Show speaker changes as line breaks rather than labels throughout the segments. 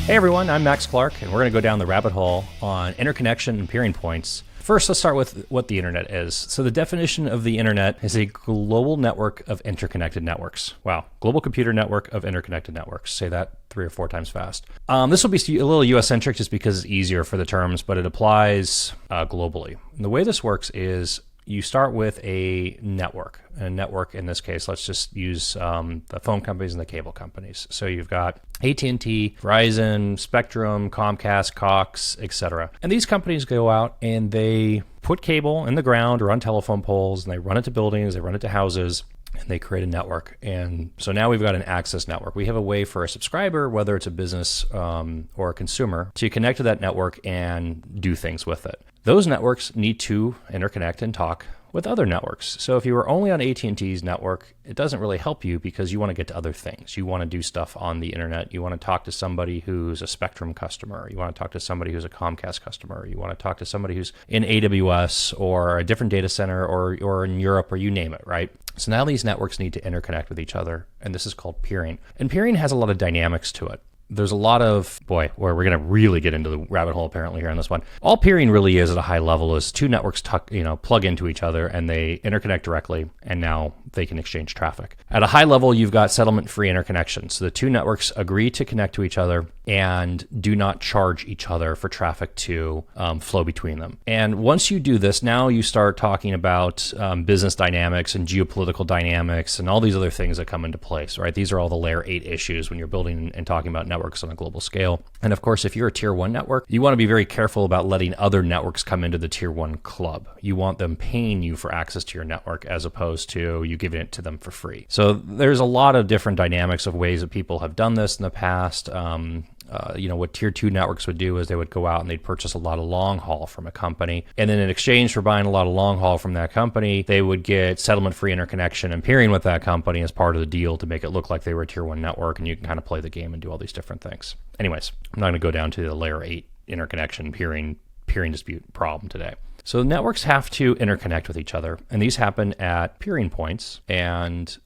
Hey everyone, I'm Max Clark, and we're going to go down the rabbit hole on interconnection and peering points. First, let's start with what the internet is. So the definition of the internet is a global network of interconnected networks. Wow, global computer network of interconnected networks. Say that 3 or 4 times fast. This will be a little US-centric just because it's easier for the terms, but it applies globally. And the way this works is you start with a network. A network, in this case, let's just use the phone companies and the cable companies. So you've got AT&T, Verizon, Spectrum, Comcast, Cox, etc. And these companies go out and they put cable in the ground or on telephone poles, and they run it to buildings, they run it to houses, and they create a network. And so now we've got an access network. We have a way for a subscriber, whether it's a business or a consumer, to connect to that network and do things with it. Those networks need to interconnect and talk with other networks. So if you were only on AT&T's network, it doesn't really help you because you want to get to other things. You want to do stuff on the internet. You want to talk to somebody who's a Spectrum customer. You want to talk to somebody who's a Comcast customer. You want to talk to somebody who's in AWS or a different data center or in Europe, or you name it, right? So now these networks need to interconnect with each other, and this is called peering. And peering has a lot of dynamics to it. There's a lot of, where we're going to really get into the rabbit hole apparently here on this one. All peering really is at a high level is two networks plug into each other and they interconnect directly, and now they can exchange traffic. At a high level, you've got settlement-free interconnection. So the two networks agree to connect to each other and do not charge each other for traffic to flow between them. And once you do this, now you start talking about business dynamics and geopolitical dynamics and all these other things that come into place, right? These are all the layer 8 issues when you're building and talking about networks on a global scale. And of course, if you're a tier 1 network, you want to be very careful about letting other networks come into the tier 1 club. You want them paying you for access to your network as opposed to you giving it to them for free. So there's a lot of different dynamics of ways that people have done this in the past. What tier 2 networks would do is they would go out and they'd purchase a lot of long haul from a company. And then in exchange for buying a lot of long haul from that company, they would get settlement-free interconnection and peering with that company as part of the deal to make it look like they were a tier 1 network, and you can kind of play the game and do all these different things. Anyways, I'm not going to go down to the layer 8 interconnection peering dispute problem today. So networks have to interconnect with each other, and these happen at peering points, and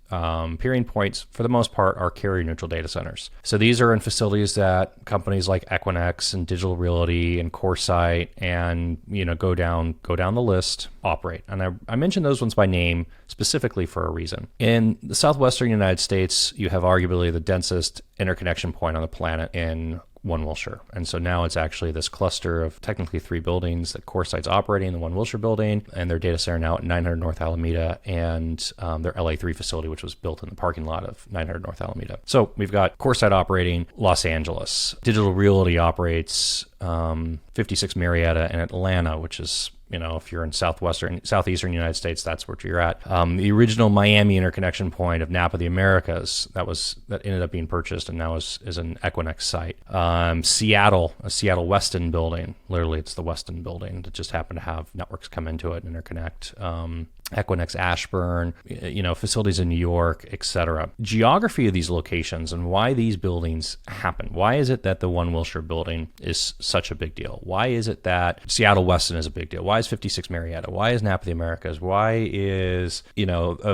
peering points, for the most part, are carrier-neutral data centers. So these are in facilities that companies like Equinix and Digital Realty and CoreSite and go down the list operate. And I mentioned those ones by name specifically for a reason. In the southwestern United States, you have arguably the densest interconnection point on the planet in One Wilshire. And so now it's actually this cluster of technically 3 buildings that CoreSite's operating, the One Wilshire building, and their data center now at 900 North Alameda, and their LA3 facility, which was built in the parking lot of 900 North Alameda. So we've got CoreSite operating Los Angeles. Digital Realty operates 56 Marietta in Atlanta, which is, if you're in southeastern United States, that's where you're at. The original Miami interconnection point of Napa the Americas, that ended up being purchased and now is an Equinix site. Seattle, a Seattle Weston building, literally it's the Weston building that just happened to have networks come into it and interconnect. Equinix Ashburn, facilities in New York, etc. Geography of these locations and why these buildings happen. Why is it that the One Wilshire building is such a big deal? Why is it that Seattle Weston is a big deal? Why is 56 Marietta? Why is Napa the Americas? Why is,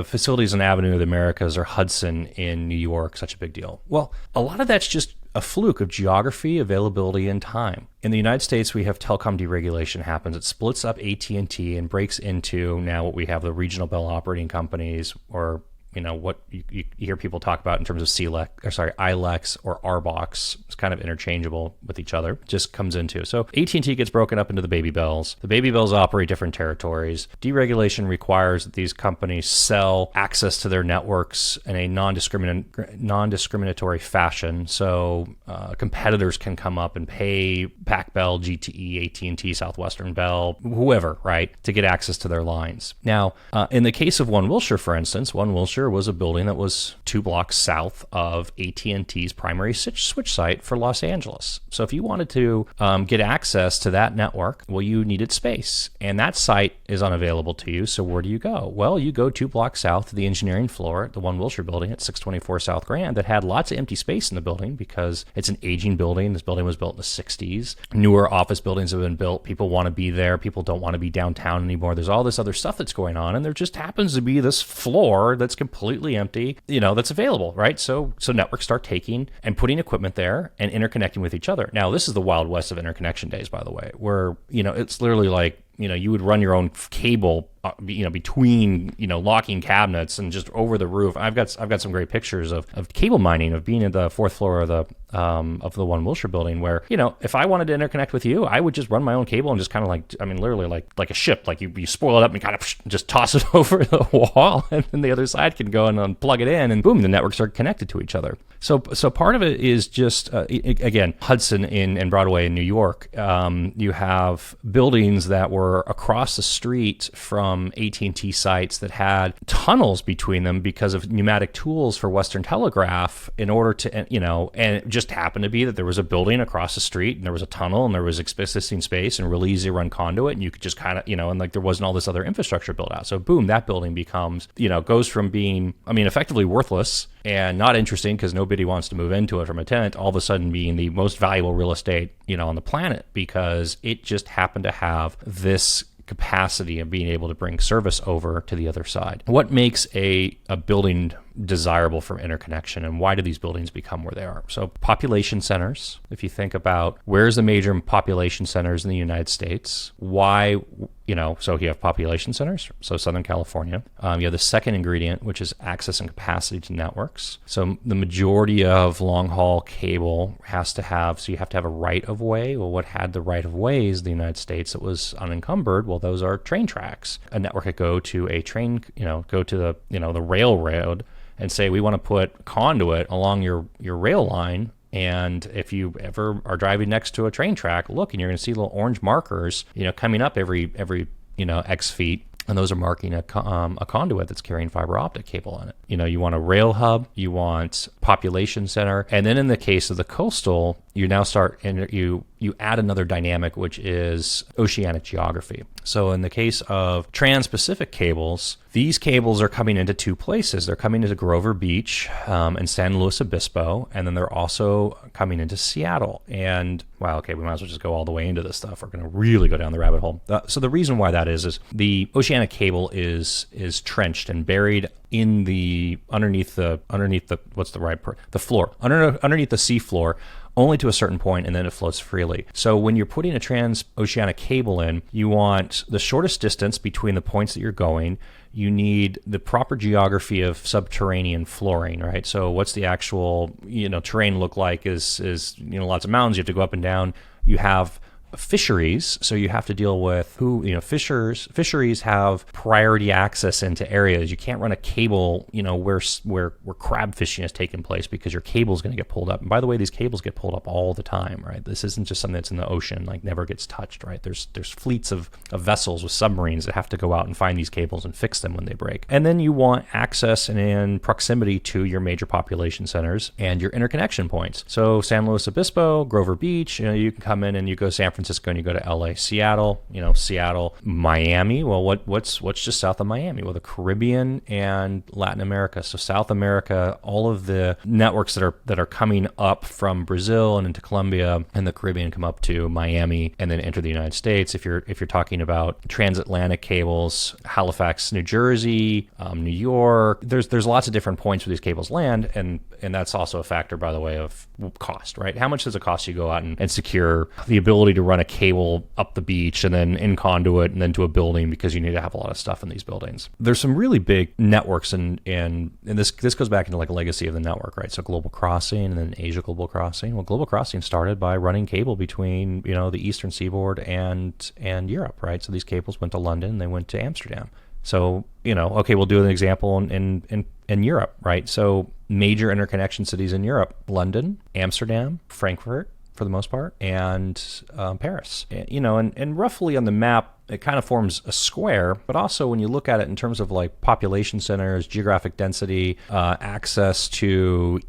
facilities in Avenue of the Americas or Hudson in New York such a big deal? Well, a lot of that's just a fluke of geography, availability, and time. In the United States, we have telecom deregulation happens. It splits up AT&T and breaks into now what we have the regional bell operating companies, or what you hear people talk about in terms of ILEX or RBOX. It's kind of interchangeable with each other. Just comes into. So AT&T gets broken up into the baby bells. The baby bells operate different territories. Deregulation requires that these companies sell access to their networks in a non-discriminatory fashion. So competitors can come up and pay Pac Bell, GTE, AT&T, Southwestern Bell, whoever, right, to get access to their lines. Now, in the case of One Wilshire, for instance, One Wilshire was a building that was 2 blocks south of AT&T's primary switch site for Los Angeles. So if you wanted to get access to that network, well, you needed space, and that site is unavailable to you. So where do you go? Well, you go 2 blocks south to the engineering floor at the One Wilshire building at 624 South Grand that had lots of empty space in the building because it's an aging building. This building was built in the 60s. Newer office buildings have been built. People want to be there. People don't want to be downtown anymore. There's all this other stuff that's going on, and there just happens to be this floor that's completely completely empty, that's available, right? So networks start taking and putting equipment there and interconnecting with each other. Now, this is the Wild West of interconnection days, by the way, where, it's literally like, you would run your own cable, between, locking cabinets and just over the roof. I've got some great pictures of cable mining, of being at the fourth floor of the One Wilshire building, where, if I wanted to interconnect with you, I would just run my own cable and just kind of literally like a ship, like you spoil it up and kind of just toss it over the wall, and then the other side can go and unplug it in, and boom, the networks are connected to each other. So part of it is just, again, Hudson and Broadway in New York, you have buildings that were across the street from AT&T sites that had tunnels between them because of pneumatic tools for Western Telegraph, in order to, and it just happened to be that there was a building across the street and there was a tunnel and there was existing space and really easy to run conduit, and you could just kind of, and like there wasn't all this other infrastructure built out. So boom, that building becomes, goes from being, effectively worthless and not interesting because nobody wants to move into it from a tenant, all of a sudden being the most valuable real estate, on the planet, because it just happened to have this capacity of being able to bring service over to the other side. What makes a building desirable for interconnection, and why do these buildings become where they are? So population centers, if you think about where's the major population centers in the United States, why, so you have population centers, so Southern California. You have the second ingredient, which is access and capacity to networks. So the majority of long haul cable has to have, so you have to have a right of way. Well, what had the right of ways in the United States that was unencumbered? Well, those are train tracks. A network could go to a train, go to the, the railroad and say, we want to put conduit along your rail line. And if you ever are driving next to a train track, look, and you're going to see little orange markers, coming up every X feet. And those are marking a conduit that's carrying fiber optic cable on it. You want a rail hub, you want population center. And then in the case of the coastal, you now start, and you add another dynamic, which is oceanic geography. So in the case of trans-Pacific cables, these cables are coming into two places. They're coming into Grover Beach and San Luis Obispo, and then they're also coming into Seattle. And wow, okay, we might as well just go all the way into this stuff. We're going to really go down the rabbit hole. So the reason why that is the oceanic cable is trenched and buried in underneath the floor, underneath the sea floor, only to a certain point, and then it floats freely. So when you're putting a transoceanic cable in, you want the shortest distance between the points that you're going. You need the proper geography of subterranean flooring, right? So what's the actual, terrain look like is lots of mountains. You have to go up and down. You have fisheries, so you have to deal with fisheries have priority access into areas. You can't run a cable, where crab fishing has taken place, because your cable is going to get pulled up. And by the way, these cables get pulled up all the time, right? This isn't just something that's in the ocean, like never gets touched, right? There's fleets of vessels with submarines that have to go out and find these cables and fix them when they break. And then you want access and in proximity to your major population centers and your interconnection points. So San Luis Obispo, Grover Beach, you can come in and you go to San Francisco and you go to LA, Seattle, Seattle, Miami. Well, what's just south of Miami? Well, the Caribbean and Latin America. So South America, all of the networks that are coming up from Brazil and into Colombia and the Caribbean come up to Miami and then enter the United States. If you're talking about transatlantic cables, Halifax, New Jersey, New York, there's lots of different points where these cables land, and that's also a factor, by the way, of cost, right? How much does it cost you to go out and secure the ability to run a cable up the beach and then in conduit and then to a building, because you need to have a lot of stuff in these buildings. There's some really big networks, and this goes back into like a legacy of the network, right? So Global Crossing and then Asia Global Crossing. Well, Global Crossing started by running cable between the eastern seaboard and Europe, right? So these cables went to London and they went to Amsterdam. So okay, we'll do an example in Europe, right? So major interconnection cities in Europe: London, Amsterdam, Frankfurt, for the most part, and Paris. And roughly on the map, it kind of forms a square, but also when you look at it in terms of like population centers, geographic density, access to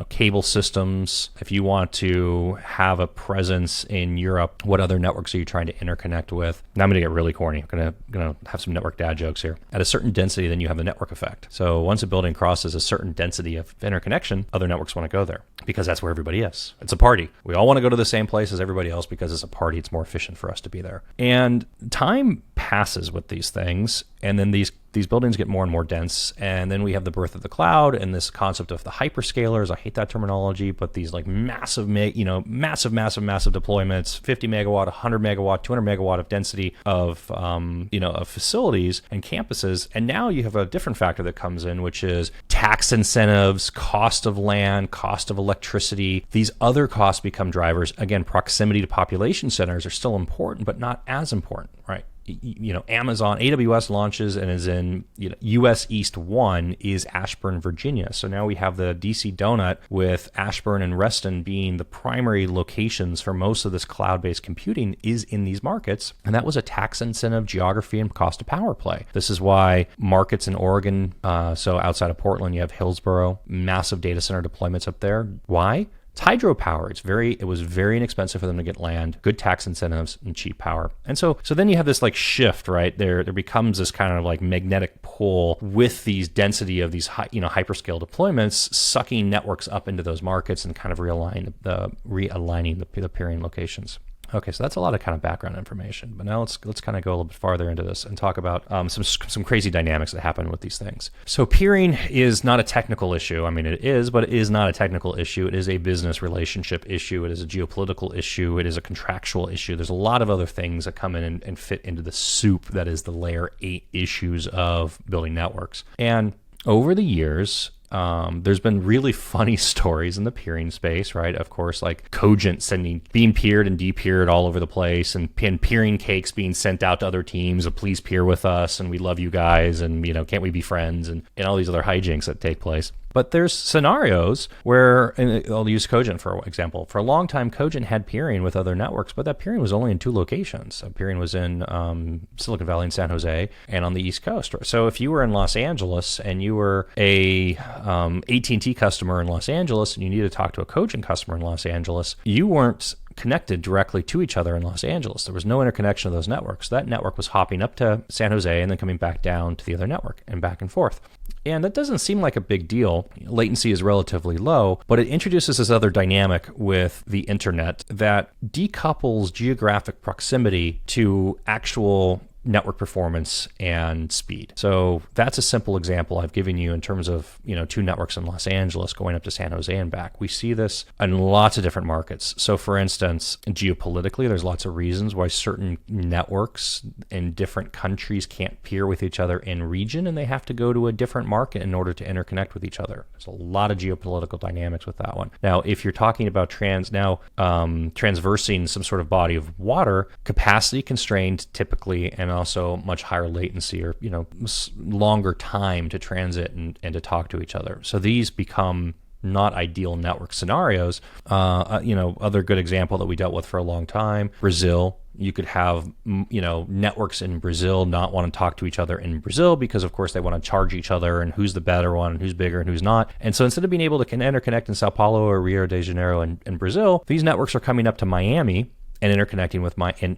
cable systems. If you want to have a presence in Europe, what other networks are you trying to interconnect with? Now I'm going to get really corny. I'm going to have some network dad jokes here. At a certain density, then you have the network effect. So once a building crosses a certain density of interconnection, other networks want to go there because that's where everybody is. It's a party. We all want to go to the same place as everybody else because it's a party. It's more efficient for us to be there. And time passes with these things, and then these these buildings get more and more dense. And then we have the birth of the cloud and this concept of the hyperscalers. I hate that terminology, but these like massive deployments, 50 megawatt, 100 megawatt, 200 megawatt of density of, of facilities and campuses. And now you have a different factor that comes in, which is tax incentives, cost of land, cost of electricity. These other costs become drivers. Again, proximity to population centers are still important, but not as important, right? Amazon, AWS launches and is in US East 1 is Ashburn, Virginia. So now we have the DC donut with Ashburn and Reston being the primary locations for most of this cloud-based computing is in these markets. And that was a tax incentive, geography, and cost of power play. This is why markets in Oregon, so outside of Portland, you have Hillsboro, massive data center deployments up there. Why? It's hydropower. It was very inexpensive for them to get land, good tax incentives, and cheap power. And so then you have this like shift, right? There becomes this kind of like magnetic pull with these density of these hyperscale deployments, sucking networks up into those markets and kind of realigning the peering locations. Okay, so that's a lot of kind of background information, but now let's kind of go a little bit farther into this and talk about some crazy dynamics that happen with these things. So peering is not a technical issue. I mean, it is, but it is not a technical issue. It is a business relationship issue. It is a geopolitical issue. It is a contractual issue. There's a lot of other things that come in and fit into the soup that is the layer 8 issues of building networks. And over the years, there's been really funny stories in the peering space, right? Of course, like Cogent being peered and de-peered all over the place, and peering cakes being sent out to other teams of please peer with us, and we love you guys, and can't we be friends, and all these other hijinks that take place. But there's scenarios where, and I'll use Cogent for example. For a long time, Cogent had peering with other networks, but that peering was only in 2 locations. Peering was in Silicon Valley and San Jose, and on the East Coast. So if you were in Los Angeles and you were a AT&T customer in Los Angeles and you needed to talk to a Cogent customer in Los Angeles, you weren't connected directly to each other in Los Angeles. There was no interconnection of those networks. That network was hopping up to San Jose and then coming back down to the other network and back and forth. And that doesn't seem like a big deal. Latency is relatively low, but it introduces this other dynamic with the internet that decouples geographic proximity to actual network performance and speed. So that's a simple example I've given you in terms of 2 networks in Los Angeles going up to San Jose and back. We see this in lots of different markets. So for instance, geopolitically, there's lots of reasons why certain networks in different countries can't peer with each other in region, and they have to go to a different market in order to interconnect with each other. There's a lot of geopolitical dynamics with that one. Now, if you're talking about transversing some sort of body of water, capacity constrained typically, and also much higher latency or longer time to transit and to talk to each other. So these become not ideal network scenarios. Other good example that we dealt with for a long time, Brazil. You could have networks in Brazil not want to talk to each other in Brazil because of course they want to charge each other and who's the better one and who's bigger and who's not. And so instead of being able to interconnect in Sao Paulo or Rio de Janeiro in Brazil, these networks are coming up to Miami and interconnecting with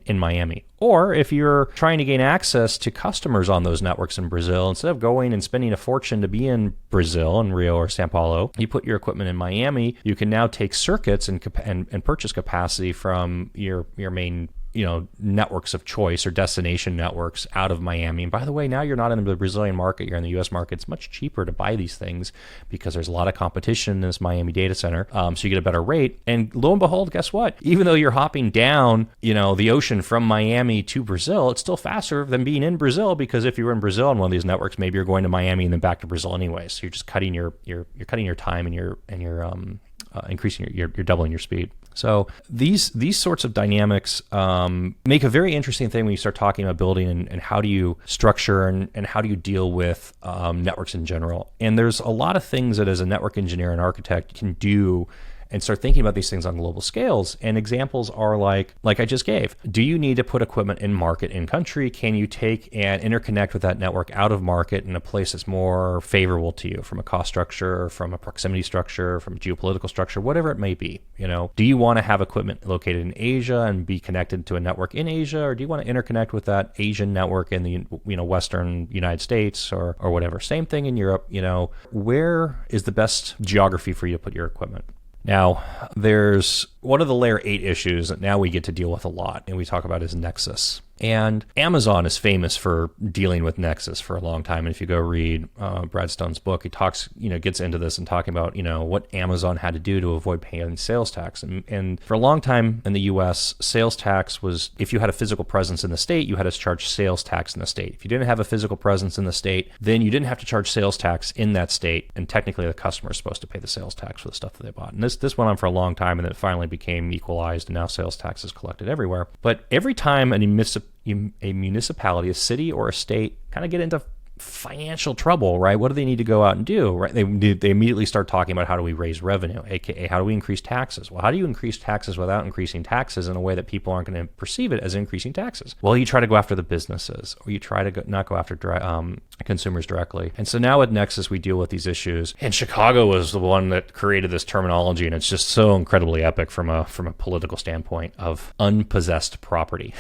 in Miami. Or if you're trying to gain access to customers on those networks in Brazil, instead of going and spending a fortune to be in Brazil, in Rio or Sao Paulo, you put your equipment in Miami. You can now take circuits and purchase capacity from your main networks of choice or destination networks out of Miami. And by the way, now you're not in the Brazilian market, you're in the US market. It's much cheaper to buy these things because there's a lot of competition in this Miami data center. So you get a better rate. And lo and behold, guess what? Even though you're hopping down, the ocean from Miami to Brazil, it's still faster than being in Brazil, because if you were in Brazil on one of these networks, maybe you're going to Miami and then back to Brazil anyway. So you're just cutting your time and you're increasing you're doubling your speed. So these sorts of dynamics make a very interesting thing when you start talking about building and how do you structure and how do you deal with networks in general. And there's a lot of things that as a network engineer and architect can do and start thinking about these things on global scales. And examples are like I just gave. Do you need to put equipment in market, in country? Can you take and interconnect with that network out of market in a place that's more favorable to you from a cost structure, from a proximity structure, from a geopolitical structure, whatever it may be? Do you want to have equipment located in Asia and be connected to a network in Asia, or do you want to interconnect with that Asian network in the Western United States or whatever? Same thing in Europe. Where is the best geography for you to put your equipment? Now, there's one of the layer 8 issues that now we get to deal with a lot, and we talk about is nexus. And Amazon is famous for dealing with Nexus for a long time. And if you go read Brad Stone's book, he talks, gets into this and talking about, what Amazon had to do to avoid paying sales tax. And for a long time in the US, sales tax was, if you had a physical presence in the state, you had to charge sales tax in the state. If you didn't have a physical presence in the state, then you didn't have to charge sales tax in that state. And technically the customer is supposed to pay the sales tax for the stuff that they bought. And this went on for a long time, and then it finally became equalized, and now sales tax is collected everywhere. But every time a municipality, a city, or a state kind of get into financial trouble, right? What do they need to go out and do, right? They immediately start talking about how do we raise revenue, aka how do we increase taxes? Well, how do you increase taxes without increasing taxes in a way that people aren't going to perceive it as increasing taxes? Well, you try to go after the businesses, or you try to not go after consumers directly. And so now with Nexus, we deal with these issues. And Chicago was the one that created this terminology, and it's just so incredibly epic from a political standpoint of unpossessed property.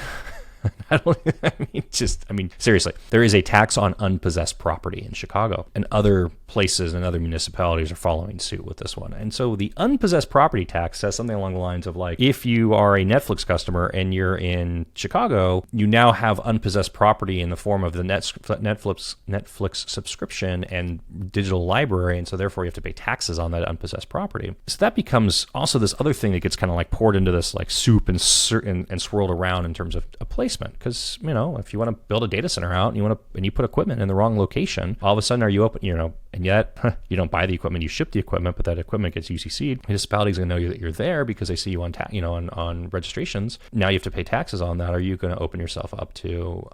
Seriously, there is a tax on unpossessed property in Chicago, and other places and other municipalities are following suit with this one. And so the unpossessed property tax says something along the lines of like, if you are a Netflix customer and you're in Chicago, you now have unpossessed property in the form of the Netflix subscription and digital library, and so therefore you have to pay taxes on that unpossessed property. So that becomes also this other thing that gets kind of like poured into this like soup and swirled around in terms of a placement. Because if you want to build a data center out and you put equipment in the wrong location, all of a sudden are you open, and yet you don't buy the equipment, you ship the equipment, but that equipment gets UCC'd. Municipality's going to know that you're there because they see you on registrations. Now you have to pay taxes on that. Are you going to open yourself up to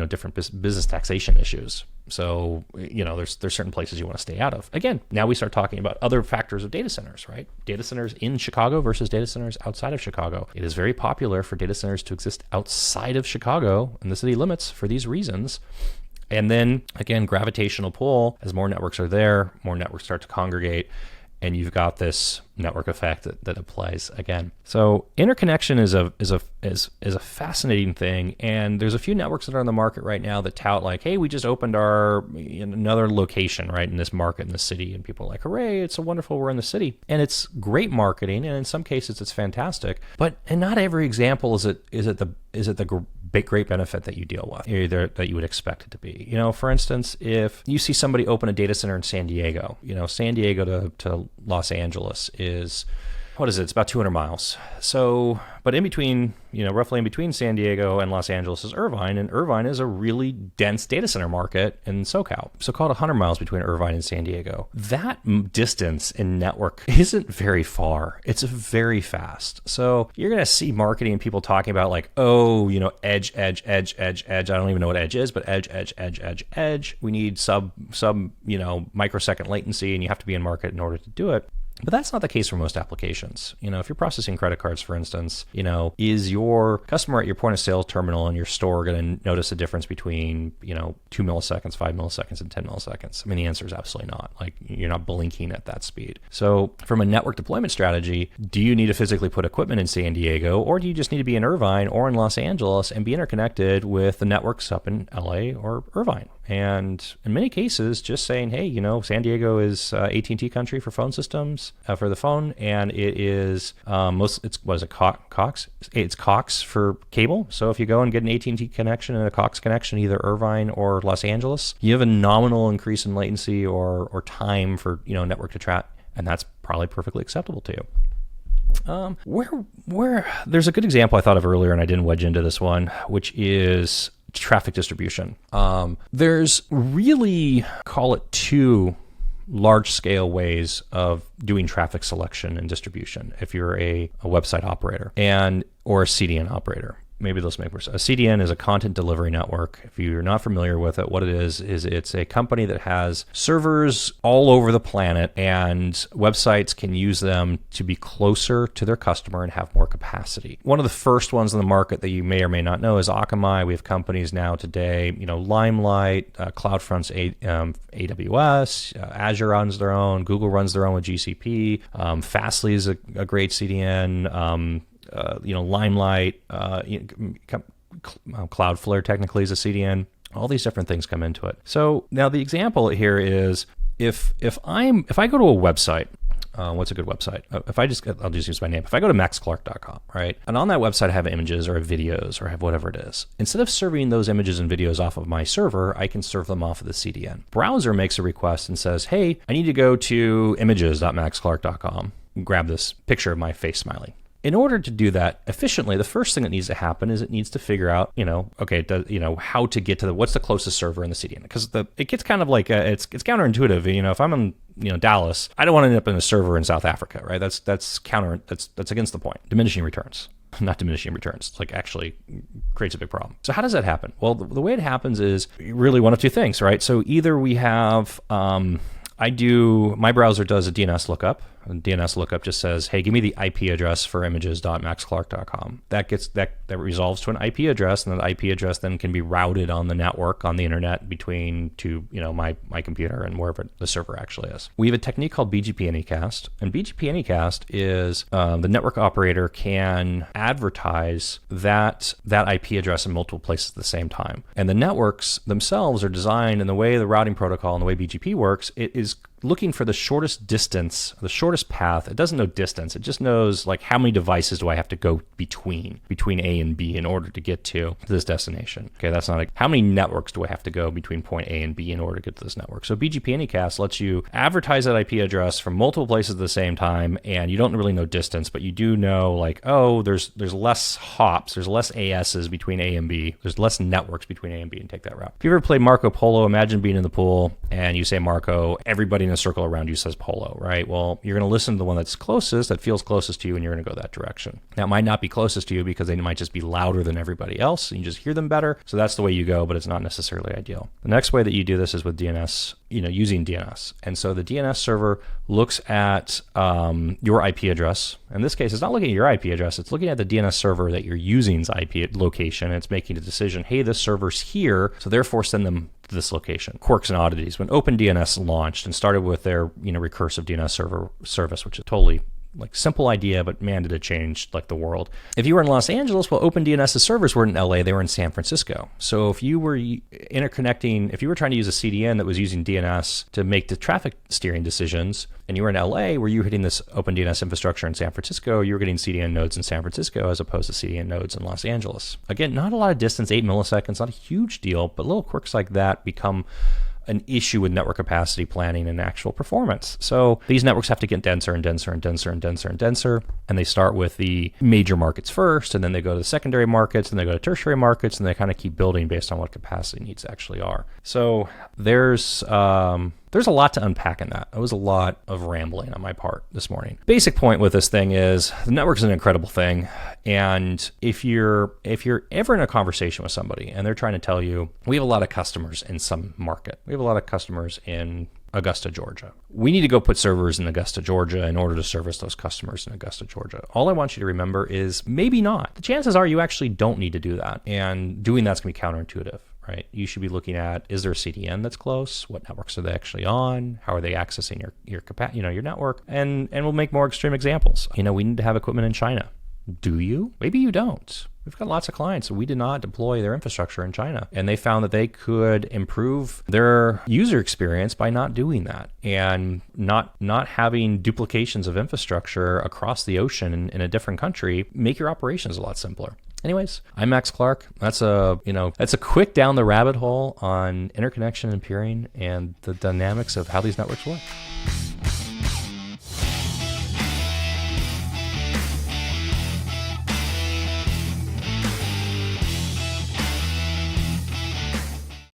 different business taxation issues? So, there's certain places you want to stay out of. Again, now we start talking about other factors of data centers, right? Data centers in Chicago versus data centers outside of Chicago. It is very popular for data centers to exist outside of Chicago and the city limits for these reasons. And then, again, gravitational pull, as more networks are there, more networks start to congregate, and you've got this network effect that applies again. So interconnection is a fascinating thing, and there's a few networks that are on the market right now that tout like, hey, we just opened our another location right in this market in the city, and people are like, hooray, it's so wonderful, we're in the city. And it's great marketing, and in some cases it's fantastic, but in not every example is it the great benefit that you deal with, either that you would expect it to be. For instance, if you see somebody open a data center in San Diego, San Diego to Los Angeles is, what is it? It's about 200 miles. So, but in between, roughly in between San Diego and Los Angeles is Irvine, and Irvine is a really dense data center market in SoCal. So call it 100 miles between Irvine and San Diego. That distance in network isn't very far. It's very fast. So you're going to see marketing people talking about like, edge. I don't even know what edge is, but edge. We need sub microsecond latency, and you have to be in market in order to do it. But that's not the case for most applications. If you're processing credit cards, for instance, is your customer at your point of sale terminal in your store going to notice a difference between, 2 milliseconds, 5 milliseconds, and 10 milliseconds? I mean, the answer is absolutely not. Like, you're not blinking at that speed. So from a network deployment strategy, do you need to physically put equipment in San Diego, or do you just need to be in Irvine or in Los Angeles and be interconnected with the networks up in LA or Irvine? And in many cases, just saying, hey, San Diego is AT&T country for phone systems, for the phone, and it is Cox? It's Cox for cable. So if you go and get an AT&T connection and a Cox connection, either Irvine or Los Angeles, you have a nominal increase in latency or time for network to track, and that's probably perfectly acceptable to you. Where there's a good example I thought of earlier, and I didn't wedge into this one, which is traffic distribution. There's really, call it two large-scale ways of doing traffic selection and distribution if you're a website operator or a CDN operator. Maybe those make more sense. A CDN is a content delivery network. If you're not familiar with it, what it is it's a company that has servers all over the planet, and websites can use them to be closer to their customer and have more capacity. One of the first ones in the market that you may or may not know is Akamai. We have companies now today, Limelight, CloudFront's AWS, Azure runs their own, Google runs their own with GCP, Fastly is a great CDN, Limelight, Cloudflare technically is a CDN. All these different things come into it. So now the example here is if I go to a website What's a good website? I'll just use my name. If I go to maxclark.com, right? And on that website, I have images or videos or I have whatever it is. Instead of serving those images and videos off of my server, I can serve them off of the CDN. Browser makes a request and says, hey, I need to go to images.maxclark.com and grab this picture of my face smiley. In order to do that efficiently, the first thing that needs to happen is it needs to figure out, how to get to what's the closest server in the CDN. Because it gets kind of like, it's counterintuitive. If I'm in, Dallas, I don't want to end up in a server in South Africa, right? That's against the point. Diminishing returns. Not diminishing returns. It's like actually creates a big problem. So how does that happen? Well, the way it happens is really one of two things, right? So either we have, my browser does a DNS lookup. And DNS lookup just says, hey, give me the IP address for images.maxclark.com. That resolves to an IP address, and the IP address then can be routed on the network, on the internet between my computer and wherever the server actually is. We have a technique called BGP Anycast, and BGP Anycast is the network operator can advertise that IP address in multiple places at the same time. And the networks themselves are designed in the way the routing protocol and the way BGP works, it is looking for the shortest distance, the shortest path. It doesn't know distance. It just knows like how many devices do I have to go between A and B in order to get to this destination. Okay, that's not how many networks do I have to go between point A and B in order to get to this network. So BGP Anycast lets you advertise that IP address from multiple places at the same time, and you don't really know distance, but you do know there's less hops, there's less ASs between A and B, there's less networks between A and B, and take that route. If you ever played Marco Polo, imagine being in the pool and you say Marco, everybody in a circle around you says Polo, right? Well, you're going to listen to the one that's closest, that feels closest to you, and you're going to go that direction. That might not be closest to you because they might just be louder than everybody else, and you just hear them better. So that's the way you go, but it's not necessarily ideal. The next way that you do this is with DNS, using DNS. And so the DNS server looks at your IP address. In this case, it's not looking at your IP address. It's looking at the DNS server that you're using's IP location. And it's making a decision, hey, this server's here, so therefore send them to this location. Quirks and oddities. When OpenDNS launched and started with their recursive DNS service, which is totally simple idea, but man, did it change the world. If you were in Los Angeles, well, OpenDNS's servers weren't in LA, they were in San Francisco. So if you were interconnecting, if you were trying to use a CDN that was using DNS to make the traffic steering decisions, and you were in LA where you were hitting this OpenDNS infrastructure in San Francisco, you were getting CDN nodes in San Francisco as opposed to CDN nodes in Los Angeles. Again, not a lot of distance, 8 milliseconds, not a huge deal, but little quirks like that become an issue with network capacity planning and actual performance. So these networks have to get denser and denser and denser and denser and denser. And they start with the major markets first, and then they go to the secondary markets, and they go to tertiary markets, and they kind of keep building based on what capacity needs actually are. So there's a lot to unpack in that. It was a lot of rambling on my part this morning. Basic point with this thing is the network is an incredible thing. And if you're ever in a conversation with somebody and they're trying to tell you, we have a lot of customers in some market. We have a lot of customers in Augusta, Georgia. We need to go put servers in Augusta, Georgia in order to service those customers in Augusta, Georgia. All I want you to remember is maybe not. The chances are you actually don't need to do that. And doing that's going to be counterintuitive. Right? You should be looking at, is there a CDN that's close? What networks are they actually on? How are they accessing your network? And we'll make more extreme examples. We need to have equipment in China. Do you? Maybe you don't. We've got lots of clients. We did not deploy their infrastructure in China. And they found that they could improve their user experience by not doing that and not having duplications of infrastructure across the ocean in a different country, make your operations a lot simpler. Anyways, I'm Max Clark. That's a quick down the rabbit hole on interconnection and peering and the dynamics of how these networks work.